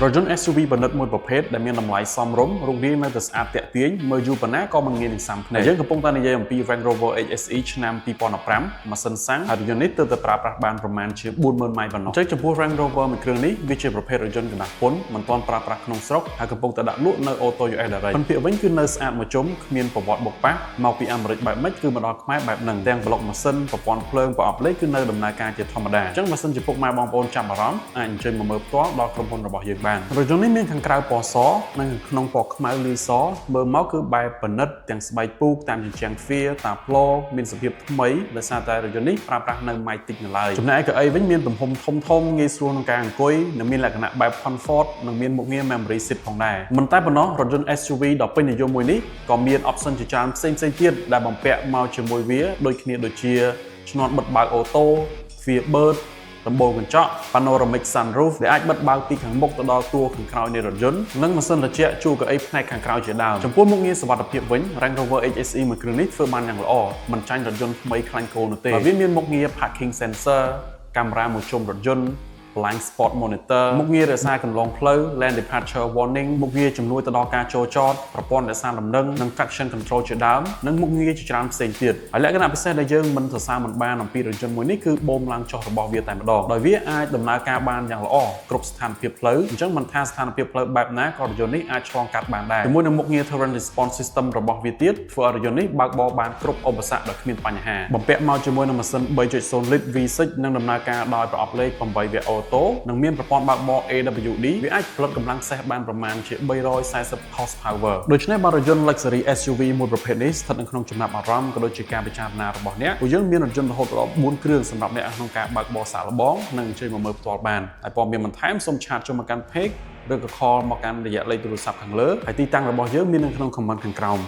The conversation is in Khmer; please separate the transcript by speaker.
Speaker 1: រថយន្ត SUV បណ្ឌិតមួយប្រភេទដែលមានតម្លៃសមរម្យរូបរាងនៅតែស្អាតទាក់ទាញមើលយូរប៉ុណ្ណាក៏មិនងាយនឹងសាំភ្នែកយើងកំពុងតែនិយាយអំពី Range Rover HSE ឆ្នាំ2015ម៉ាស៊ីនសាំងហើយរថយន្តនេះទើបតែប្រើប្រាស់បានប្រមាណជា 40000 ម៉ាយល៍ប៉ុណ្ណោះអញ្ចឹងចំពោះ Range Rover មួយគ្រឿងនេះវាជាប្រភេទរថយន្តកណ្ដាស់ពន្ធមិនទាន់ប្រើប្រាស់ក្នុងស្រុកហើយកំពុងតែដាក់លក់នៅ Auto US Direct ប៉ុន្តែវិញគឺនៅស្អាតមួយជុំគ្មានប្រវត្តិបុកប៉ះមកពីអាមេរិកបែបម៉េចគឺមកដល់ខ្មែរបែបហ្នឹងទាំងប្លុកម៉ាស៊ីនប្រព័ន្ធភ្លើងប្រអប់លេខគឺនៅដំណើរការជាធម្មតាអញ្ចឹងម៉ាស៊ីនចំពោះម៉ែបងប្អូនចាប់អារម្មណ៍អាចអញ្ជើញមកមើលផ្ទាល់ដល់ក្រុមហ៊ុនរបស់យើងបានរថយន្តនេះមានខាងក្រៅពណ៌សនិងខាងក្នុងពណ៌ខ្មៅលាយសមើលមកគឺបែបប្រណិតទាំងស្បែកពូកតាមជញ្ជាំងទ្វារតាប្លមានសភាពថ្មីដោយសារតែរថយន្តនេះប្រើប្រាស់នៅម៉ៃតិចនៅឡើយចំណែកឯកៅអីវិញមានទំហំធំងាយស្រួលក្នុងការអង្គុយនិងមានលក្ខណៈបែប comfort និងមានមុខងារ memory seat ផងដែរមិនតែប៉ុណ្ណោះរថយន្ត SUV ដ៏ពេញនិយមមួយនេះក៏មាន option ជាច្រើនផ្សេងទៀតដែលបំពាក់មកជាមួយវាដូចគ្នាដូចជាឈ្នាន់បិទបើកអូតូទ្វារបឺតដំបូលកញ្ចក់ Panoramic Sunroof ដែលអាចបិទបើកពីខាងមុខទៅដល់តួខាងក្រោយនៃរថយន្តនិងម៉ាស៊ីនត្រជាក់ជួរកៅអីផ្នែកខាងក្រោយជាដើមចំពោះមុខងារសុវត្ថិភាពវិញ Range Rover HSE មួយគ្រឿងនេះធ្វើបានយ៉ាងល្អមិនចាញ់រថយន្តថ្មីខ្លាញ់គោនោះទេវាមានមុខងារ Parking Sensor កាមេរ៉ាមួយជុំរថយន្ត Blind Spot Monitor មុខងាររក្សាកន្លងផ្លូវ Lane Departure Warning មុខងារជំនួយទៅដល់ការចូលចតប្រព័ន្ធរក្សាលំនឹងនិង Traction Control ជាដើមនិងមុខងារជាច្រើនផ្សេងទៀតហើយលក្ខណៈពិសេសដែលយើងមិនសរសើរមិនបានអំពីរថយន្តមួយនេះគឺបូមឡើងចុះរបស់វាតែម្ដងដោយវាអាចដំណើរការបានយ៉ាងល្អគ្រប់ស្ថានភាពផ្លូវអញ្ចឹងមិនថាស្ថានភាពផ្លូវបែបណាក៏រថយន្តនេះអាចឆ្លងកាត់បានដែរជាមួយនឹងមុខងារ Terrain Response System របស់វាទៀតធ្វើឲ្យរថយន្តនេះបើកបរបានគ្រប់ឧបសគ្គដោយគ្មានបញ្ហាបំពាក់មកជាមួយនឹងម៉ាស៊ីន 3.0 លីត្រ V6 និងដំណើរការដោយប្រអប់លេខ 8 វគ្គអូតូនិងមានប្រព័ន្ធបើកបរ AWD វាអាចផលិតកម្លាំងសេះបានប្រមាណជា340 horsepower ដូច្នេះបើរថយន្ត Luxury SUV មួយប្រភេទនេះស្ថិតនៅក្នុងចំណាប់អារម្មណ៍ក៏ដូចជាការពិចារណារបស់អ្នកពួកយើងមានរថយន្តរហូតដល់4គ្រឿងសម្រាប់អ្នកក្នុងការបើកបរសាកល្បងនិងអញ្ជើញមកមើលផ្ទាល់បានហើយព័ត៌មានបន្ថែមសូមឆាតចូលមកកាន់ page ឬក៏ call មកកាន់រយៈលេខទូរស័ព្ទខាងលើហើយទីតាំងរបស់យើងមាននៅក្នុង comment ខាងក្រោម